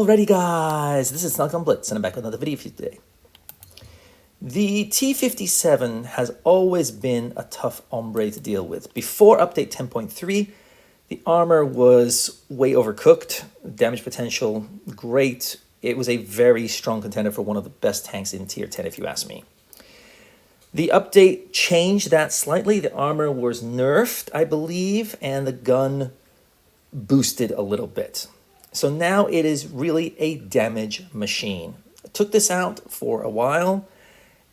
Alrighty guys, this is snugsonblitz and I'm back with another video for you today. The T57 has always been a tough ombre to deal with. Before update 10.3, the armor was way overcooked, damage potential great. It was a very strong contender for one of the best tanks in tier 10 if you ask me. The update changed that slightly. The armor was nerfed, I believe, and the gun boosted a little bit. So now it is really a damage machine. I took this out for a while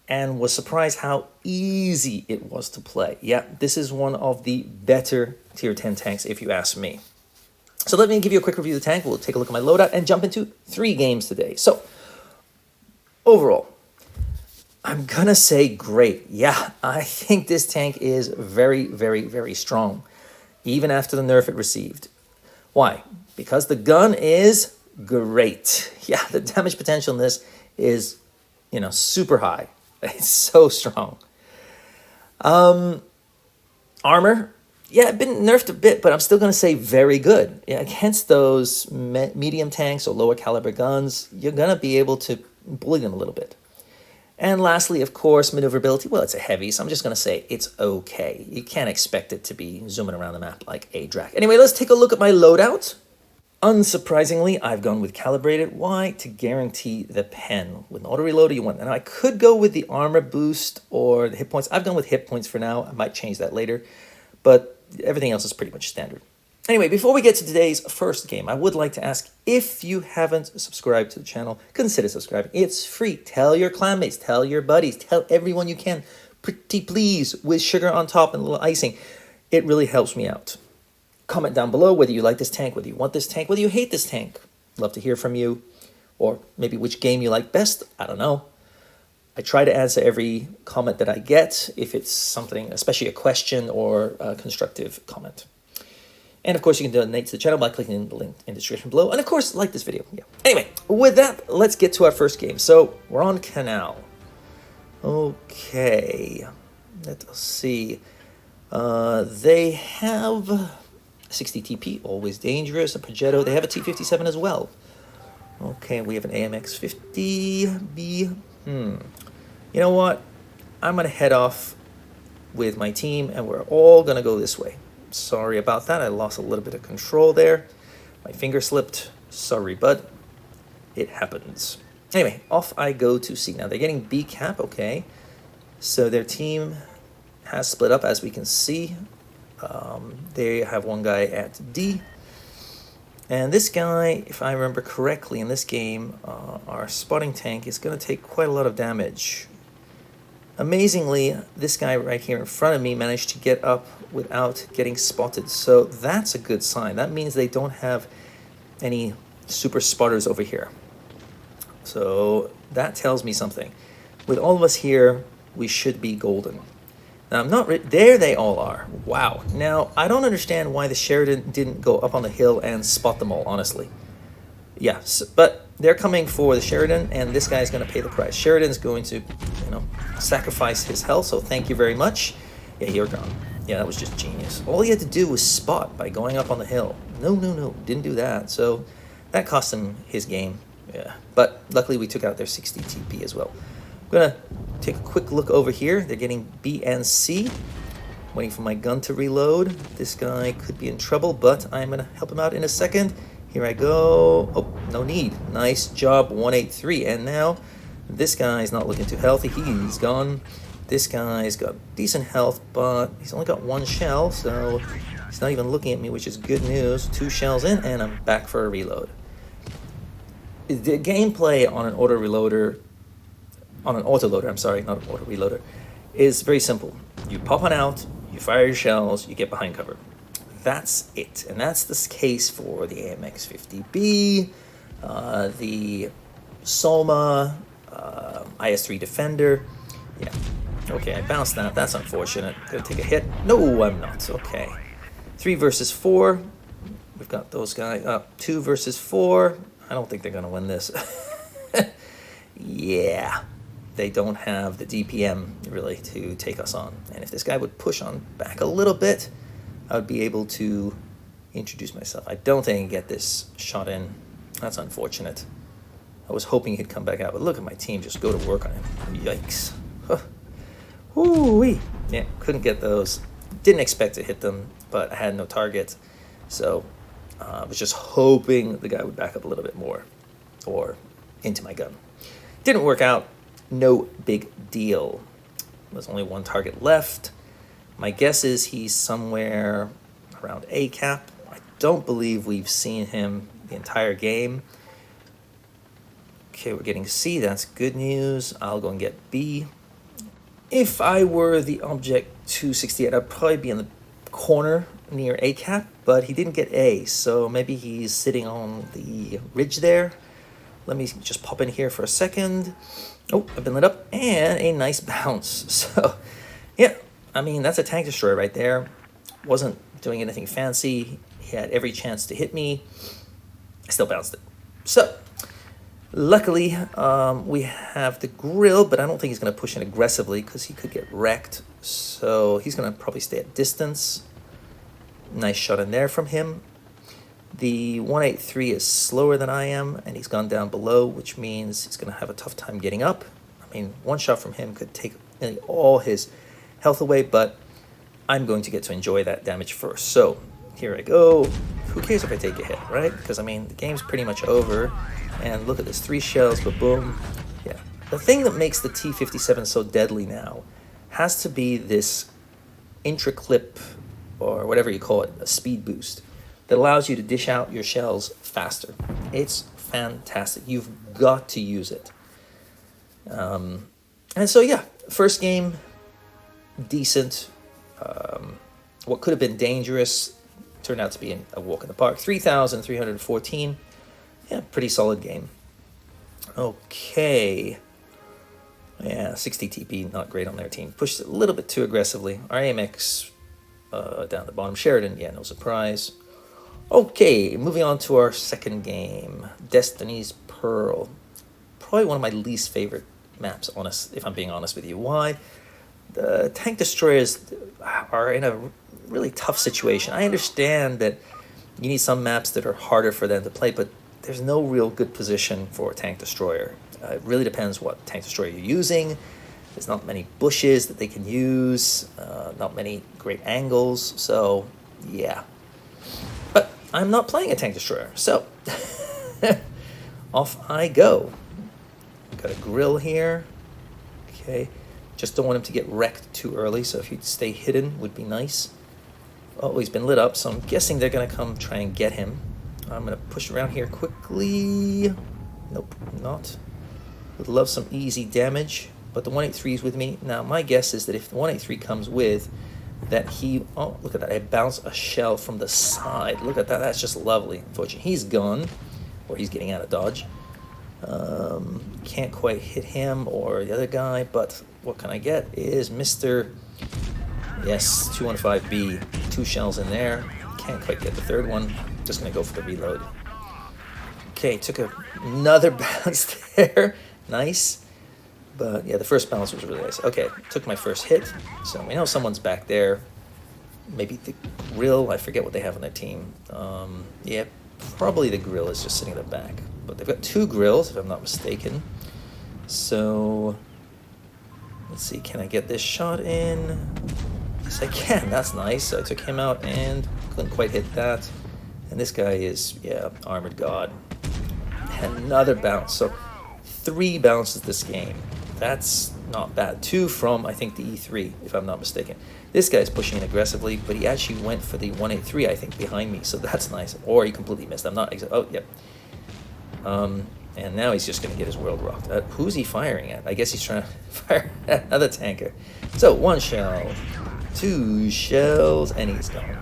and was surprised how easy it was to play. Yeah, this is one of the better tier 10 tanks if you ask me. So let me give you a quick review of the tank. We'll take a look at my loadout and jump into 3 games today. So overall, I'm gonna say great. Yeah, I think this tank is very, very, very strong, even after the nerf it received. Why? Because the gun is great. Yeah, the damage potential in this is, super high. It's so strong. Armor, yeah, it's been nerfed a bit, but I'm still going to say very good. Yeah, against those medium tanks or lower caliber guns, you're going to be able to bully them a little bit. And lastly, of course, maneuverability. Well, it's a heavy, so I'm just going to say it's okay. You can't expect it to be zooming around the map like a Drac. Anyway, let's take a look at my loadout. Unsurprisingly, I've gone with calibrated. Why? To guarantee the pen. With an auto reloader, you want. And I could go with the armor boost or the hit points. I've gone with hit points for now. I might change that later, but everything else is pretty much standard. Anyway, before we get to today's first game, I would like to ask, if you haven't subscribed to the channel, consider subscribing. It's free. Tell your clanmates, tell your buddies, tell everyone you can. Pretty please, with sugar on top and a little icing. It really helps me out. Comment down below whether you like this tank, whether you want this tank, whether you hate this tank. Love to hear from you. Or maybe which game you like best. I don't know. I try to answer every comment that I get, if it's something, especially a question or a constructive comment. And of course, you can donate to the channel by clicking the link in the description below. And of course, like this video. Yeah. Anyway, with that, let's get to our first game. So we're on Canal. Okay. Let's see. They have 60 TP, always dangerous. A Progetto. They have a T57 as well. Okay, we have an AMX 50B. You know what? I'm going to head off with my team, and we're all going to go this way. Sorry about that. I lost a little bit of control there. My finger slipped. Sorry, bud. It happens. Anyway, off I go to C. Now, they're getting B cap, okay. So their team has split up, as we can see. They have one guy at D. And this guy, if I remember correctly, in this game, our spotting tank is going to take quite a lot of damage. Amazingly, this guy right here in front of me managed to get up without getting spotted. So that's a good sign. That means they don't have any super spotters over here. So that tells me something. With all of us here, we should be golden. Now, I'm not there they all are. Wow. Now, I don't understand why the Sheridan didn't go up on the hill and spot them all, honestly. Yeah, but they're coming for the Sheridan, and this guy's going to pay the price. Sheridan's going to, sacrifice his health, so thank you very much. Yeah, you're gone. Yeah, that was just genius. All he had to do was spot by going up on the hill. No, didn't do that. So that cost him his game. Yeah, but luckily we took out their 60 TP as well. I'm going to take a quick look over here. They're getting B and C. Waiting for my gun to reload. This guy could be in trouble, but I'm going to help him out in a second. Here I go. Oh, no need. Nice job, 183. And now this guy's not looking too healthy. He's gone. This guy's got decent health, but he's only got 1 shell, so he's not even looking at me, which is good news. 2 shells in, and I'm back for a reload. The gameplay on an autoloader, I'm sorry, not an auto reloader, is very simple. You pop on out, you fire your shells, you get behind cover. That's it, and that's the case for the AMX 50B, the Soma, IS-3 Defender. Yeah, okay, I bounced that. That's unfortunate. Gonna take a hit. No, I'm not. Okay, 3 versus 4. We've got those guys. 2 versus 4. I don't think they're gonna win this. Yeah, they don't have the DPM really to take us on. And if this guy would push on back a little bit, I would be able to introduce myself. I don't think I can get this shot in. That's unfortunate. I was hoping he'd come back out, but look at my team just go to work on him. Yikes. Huh. Woo-wee. Yeah, couldn't get those. Didn't expect to hit them, but I had no target. So I was just hoping the guy would back up a little bit more or into my gun. Didn't work out. No big deal. There's only one target left. My guess is he's somewhere around A cap. I don't believe we've seen him the entire game. Okay, we're getting C. That's good news. I'll go and get B. If I were the object 268, I'd probably be in the corner near A cap, but he didn't get A, so maybe he's sitting on the ridge there. Let me just pop in here for a second. Oh, I've been lit up, and a nice bounce. So, yeah, I mean, that's a tank destroyer right there. Wasn't doing anything fancy. He had every chance to hit me. I still bounced it. So, luckily, we have the grill, but I don't think he's going to push in aggressively because he could get wrecked. So he's going to probably stay at distance. Nice shot in there from him. The 183 is slower than I am, and he's gone down below, which means he's going to have a tough time getting up. I mean, one shot from him could take nearly all his health away, but I'm going to get to enjoy that damage first. So here I go. Who cares if I take a hit, right? Because, I mean, the game's pretty much over. And look at this, 3 shells, but boom. Yeah. The thing that makes the T57 so deadly now has to be this intra-clip, or whatever you call it, a speed boost, that allows you to dish out your shells faster. It's fantastic. You've got to use it. And so, yeah, first game, decent. What could have been dangerous turned out to be a walk in the park. 3,314. Yeah, pretty solid game. Okay. Yeah, 60 TP, not great on their team. Pushed it a little bit too aggressively. Our AMX down the bottom. Sheridan, yeah, no surprise. Okay, moving on to our second game. Destiny's Pearl. Probably one of my least favorite maps, if I'm being honest with you. Why? The tank destroyers are in a really tough situation. I understand that you need some maps that are harder for them to play, but there's no real good position for a tank destroyer. It really depends what tank destroyer you're using. There's not many bushes that they can use, not many great angles, so yeah. But I'm not playing a tank destroyer, so off I go. Got a grill here. Okay, just don't want him to get wrecked too early, so if he'd stay hidden would be nice. Oh, he's been lit up, so I'm guessing they're gonna come try and get him. I'm gonna push around here quickly. Nope, not. Would love some easy damage, but the 183 is with me. Now, my guess is that if the 183 comes with, that he... Oh, look at that. I bounced a shell from the side. Look at that. That's just lovely. Unfortunately, he's gone, or he's getting out of dodge. Can't quite hit him or the other guy, but what can I get is Mr. Yes, 215B. 2 shells in there. Can't quite get the third one. Just going to go for the reload. Okay, took another bounce there. Nice. But yeah, the first bounce was really nice. Okay, took my first hit. So we know someone's back there. Maybe the grill. I forget what they have on their team. Yeah, probably the grill is just sitting in the back. But they've got 2 grills, if I'm not mistaken. So let's see, can I get this shot in? Yes, I can. That's nice. So I took him out and couldn't quite hit that. And this guy is, yeah, Armored God. Another bounce. So 3 bounces this game. That's not bad. 2 from, I think, the E3, if I'm not mistaken. This guy's pushing in aggressively, but he actually went for the 183, I think, behind me. So that's nice. Or he completely missed. I'm not exactly... Oh, yep. And now he's just going to get his world rocked. Who's he firing at? I guess he's trying to fire at another tanker. So 1 shell, 2 shells, and he's gone.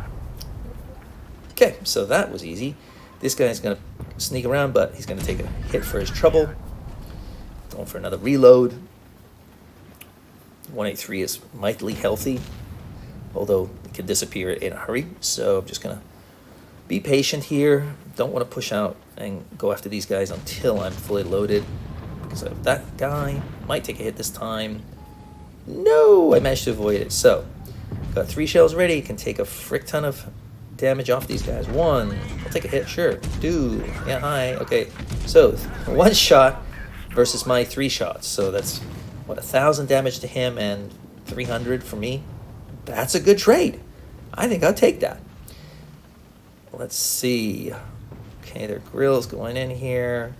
Okay, so that was easy. This guy's going to sneak around, but he's going to take a hit for his trouble. Going for another reload. 183 is mightily healthy, although it can disappear in a hurry. So I'm just going to be patient here. Don't want to push out and go after these guys until I'm fully loaded, because that guy might take a hit this time. No, I managed to avoid it. So got 3 shells ready. Can take a frick ton of damage off these guys. 1. I'll take a hit, sure. 2. Yeah, hi. Okay. So, 1 shot versus my 3 shots. So that's, what, 1,000 damage to him and 300 for me? That's a good trade. I think I'll take that. Let's see. Okay, their grill's going in here.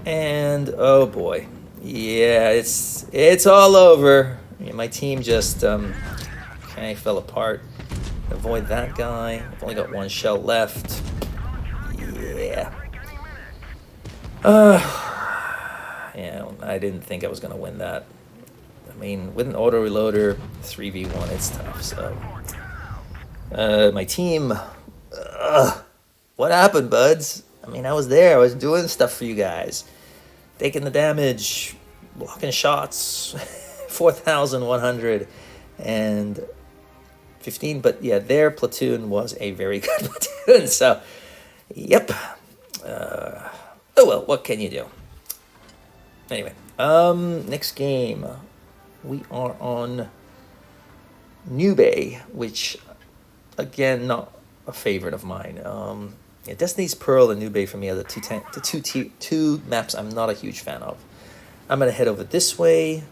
And, oh boy. Yeah, it's all over. Yeah, my team just, okay, fell apart. Avoid that guy. I've only got 1 shell left. Yeah. Yeah, I didn't think I was going to win that. I mean, with an auto reloader, 3v1, it's tough, so. My team, what happened, buds? I mean, I was there. I was doing stuff for you guys. Taking the damage, blocking shots, 4,115. But yeah, their platoon was a very good platoon. So, yep. Oh well, what can you do? Anyway, next game. We are on Nube, which, again, not a favorite of mine. Yeah, Destiny's Pearl and Nube for me are the two maps I'm not a huge fan of. I'm going to head over this way.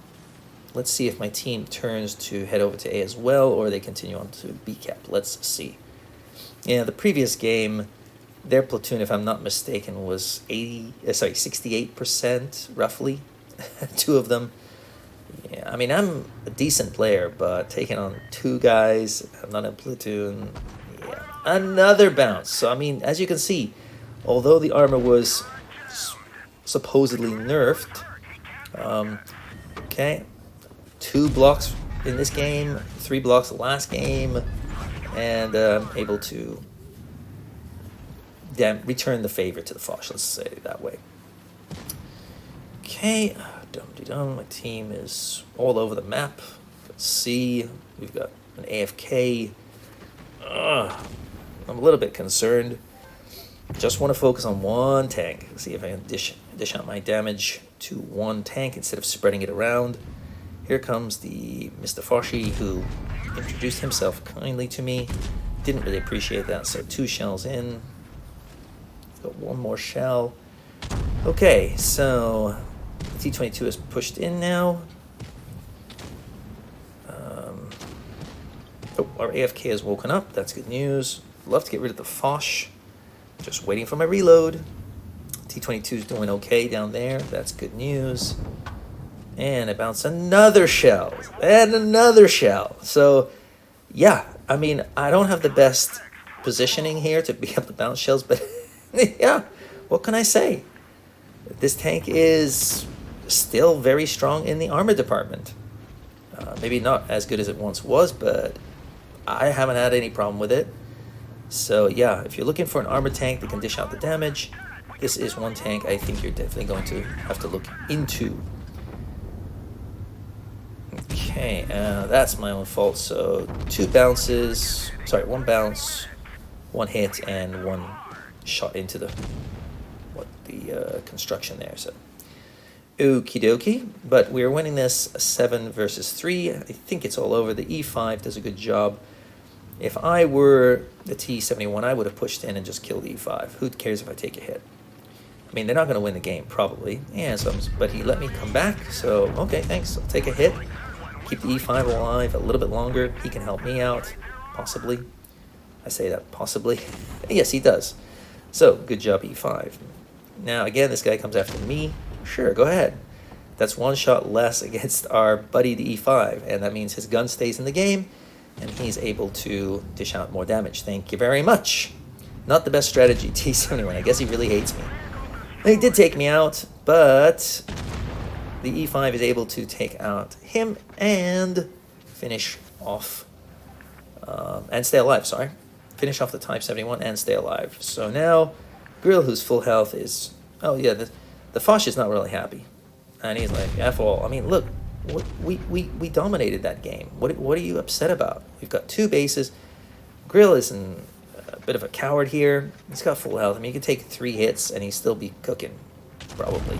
Let's see if my team turns to head over to A as well, or they continue on to B cap. Let's see. Yeah, the previous game, their platoon, if I'm not mistaken, was 68% roughly. 2 of them. Yeah, I mean, I'm a decent player, but taking on 2 guys, I'm not in a platoon. Yeah, another bounce. So, I mean, as you can see, although the armor was supposedly nerfed, okay, 2 blocks in this game, 3 blocks the last game, and able to return the favor to the Foch, let's say it that way. Okay, dum-de-dum, my team is all over the map. Let's see, we've got an AFK. I'm a little bit concerned. Just want to focus on 1 tank. See if I can dish out my damage to 1 tank instead of spreading it around. Here comes the Mr. Foshi, who introduced himself kindly to me. Didn't really appreciate that, so 2 shells in. Got 1 more shell. Okay, so T-22 is pushed in now. Our AFK has woken up. That's good news. Love to get rid of the Foch. Just waiting for my reload. T-22 is doing okay down there. That's good news. And I bounce another shell. And another shell. So, yeah. I mean, I don't have the best positioning here to be able to bounce shells. But, yeah. What can I say? This tank is still very strong in the armor department. Maybe not as good as it once was, but I haven't had any problem with it. So yeah, if you're looking for an armor tank that can dish out the damage, this is 1 tank I think you're definitely going to have to look into. Okay, that's my own fault. So 2 bounces, sorry, 1 bounce, 1 hit, and 1 shot into the construction there. So okie dokie, but we're winning this 7 versus 3. I think it's all over. The E5 does a good job. If I were the T71, I would have pushed in and just killed the E5. Who cares if I take a hit? I mean, they're not going to win the game, probably. Yeah, but he let me come back, so okay, thanks. I'll take a hit. Keep the E5 alive a little bit longer. He can help me out, possibly. I say that possibly. Yes, he does. So, good job, E5. Now, again, this guy comes after me. Sure, go ahead. That's 1 shot less against our buddy, the E5, and that means his gun stays in the game, and he's able to dish out more damage. Thank you very much. Not the best strategy, T71. I guess he really hates me. He did take me out, but the E5 is able to take out him and finish off, and stay alive, sorry. Finish off the Type 71 and stay alive. So now, Grill, who's full health, is... Oh, yeah, the Foch is not really happy. And he's like, F all. I mean, look, we dominated that game. What are you upset about? We've got 2 bases. Grill is a bit of a coward here. He's got full health. I mean, you could take 3 hits and he'd still be cooking, probably.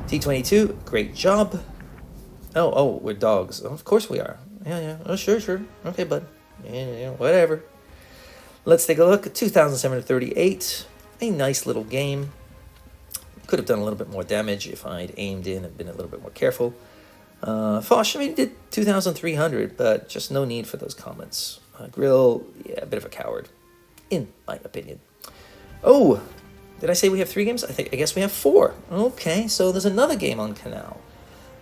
T-22, great job. Oh, we're dogs. Oh, of course we are. Yeah. Oh, sure. Okay, bud. Yeah, whatever. Let's take a look at 2738. A nice little game. Could have done a little bit more damage if I'd aimed in and been a little bit more careful. Fosh, I mean, did 2,300, but just no need for those comments. Grill, yeah, a bit of a coward, in my opinion. Oh, did I say we have 3 games? I guess we have 4. Okay, so there's another game on Canal.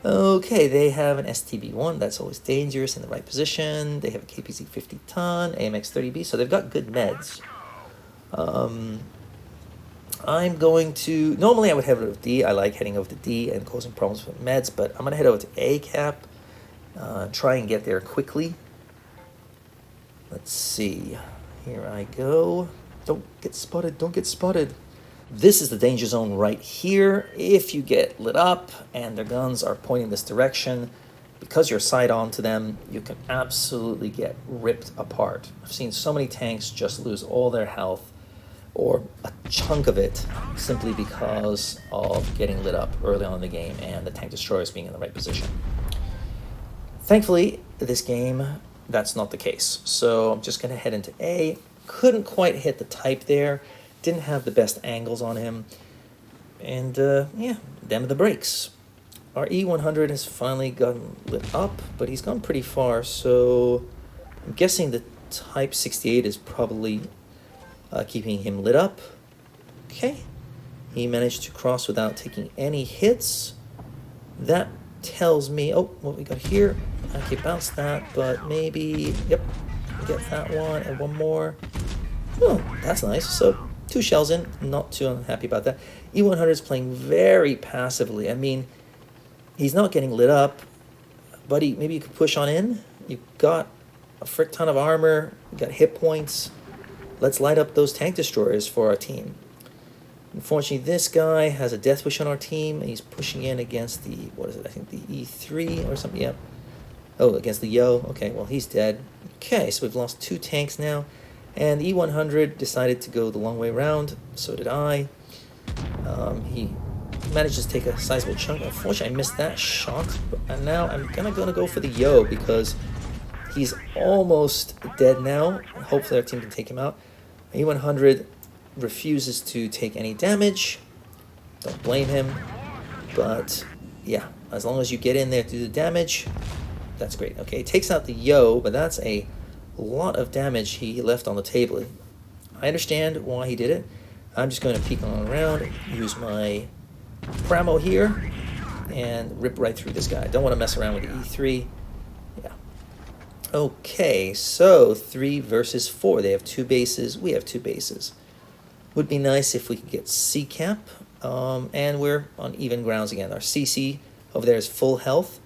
Okay, they have an STB1, that's always dangerous, in the right position. They have a KPZ 50 ton, AMX 30B, so they've got good meds. I'm going to, normally I would head over to D. I like heading over to D and causing problems with meds, but I'm going to head over to A cap, try and get there quickly. Let's see, here I go. Don't get spotted, don't get spotted. This is the danger zone right here. If you get lit up and their guns are pointing this direction, because you're side on to them, you can absolutely get ripped apart. I've seen so many tanks just lose all their health or a chunk of it simply because of getting lit up early on in the game and the tank destroyers being in the right position. Thankfully, this game, that's not the case. So I'm just going to head into A. Couldn't quite hit the type there. Didn't have the best angles on him. And yeah, them are the brakes. Our E100 has finally gotten lit up, but he's gone pretty far. So I'm guessing the Type 68 is probably keeping him lit up. Okay. He managed to cross without taking any hits. That tells me, oh, what we got here. Okay, bounce that, but maybe, yep, get that one and one more. Oh, that's nice. So 2 shells in, not too unhappy about that. E100 is playing very passively. I mean, he's not getting lit up. Buddy, maybe you could push on in. You've got a frick ton of armor. You got hit points. Let's light up those tank destroyers for our team. Unfortunately, this guy has a death wish on our team, and he's pushing in against the, what is it, I think the E3 or something, yep. Oh, against the Yo. Okay, well, he's dead. Okay, so we've lost 2 tanks now. And the E100 decided to go the long way around. So did I. He managed to take a sizable chunk. Unfortunately, I missed that shot. And now I'm gonna go for the Yo because he's almost dead now. Hopefully our team can take him out. E100 refuses to take any damage. Don't blame him. But yeah, as long as you get in there to do the damage, that's great. Okay, takes out the Yo, but that's a lot of damage he left on the table. I understand why he did it. I'm just going to peek on around, use my Pramo here, and rip right through this guy. Don't want to mess around with the E3. Yeah. Okay, so 3 versus 4. They have 2 bases. We have 2 bases. Would be nice if we could get C cap, and we're on even grounds again. Our CC over there is full health.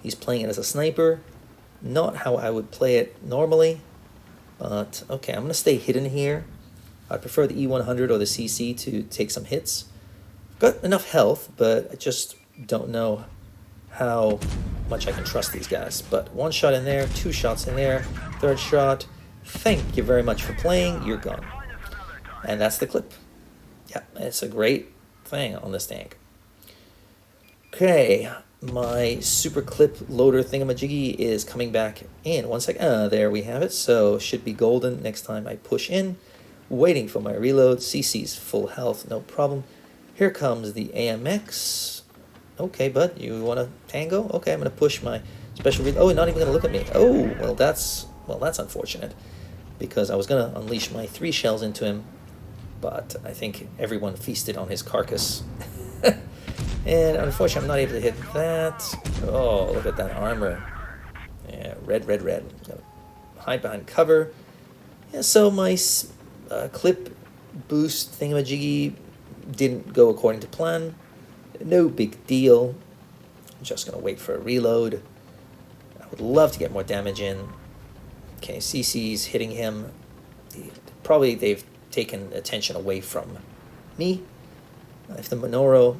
He's playing it as a sniper. Not how I would play it normally, but okay, I'm going to stay hidden here. I prefer the E100 or the CC to take some hits. Got enough health, but I just don't know how much I can trust these guys. But 1 shot in there, 2 shots in there, 3rd shot. Thank you very much for playing. You're gone. And that's the clip. Yeah, it's a great thing on this tank. Okay, my super clip loader thingamajiggy is coming back in. 1 second. There we have it. So should be golden next time I push in. Waiting for my reload. CC's full health, no problem. Here comes the AMX. Okay, bud, you want to tango? Okay, I'm going to push my special reload. Oh, not even going to look at me. Oh, well, that's unfortunate. Because I was going to unleash my 3 shells into him. But I think everyone feasted on his carcass. And unfortunately, I'm not able to hit that. Oh, look at that armor. Yeah, red. Gotta hide behind cover. Yeah, so my clip boost thingamajiggy didn't go according to plan. No big deal. I'm just going to wait for a reload. I would love to get more damage in. Okay, CC's hitting him. Probably they've taken attention away from me. If the Minotauro,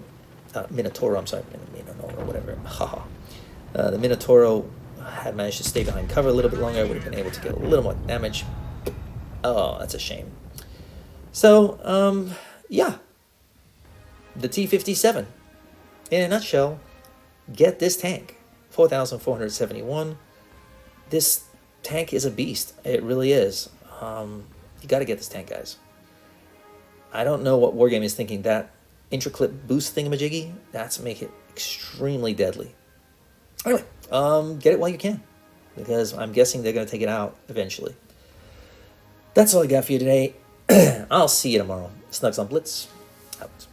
I'm sorry, Minotauro, whatever. Haha. The Minotauro had managed to stay behind cover a little bit longer. I would have been able to get a little more damage. Oh, that's a shame. So, yeah. The T57. In a nutshell, get this tank. 4,471. This tank is a beast. It really is. You got to get this tank, guys. I don't know what Wargame is thinking. That intraclip boost thingamajiggy, that's make it extremely deadly. Anyway, get it while you can, because I'm guessing they're going to take it out eventually. That's all I got for you today. I'll see you tomorrow. Snugs on Blitz, out.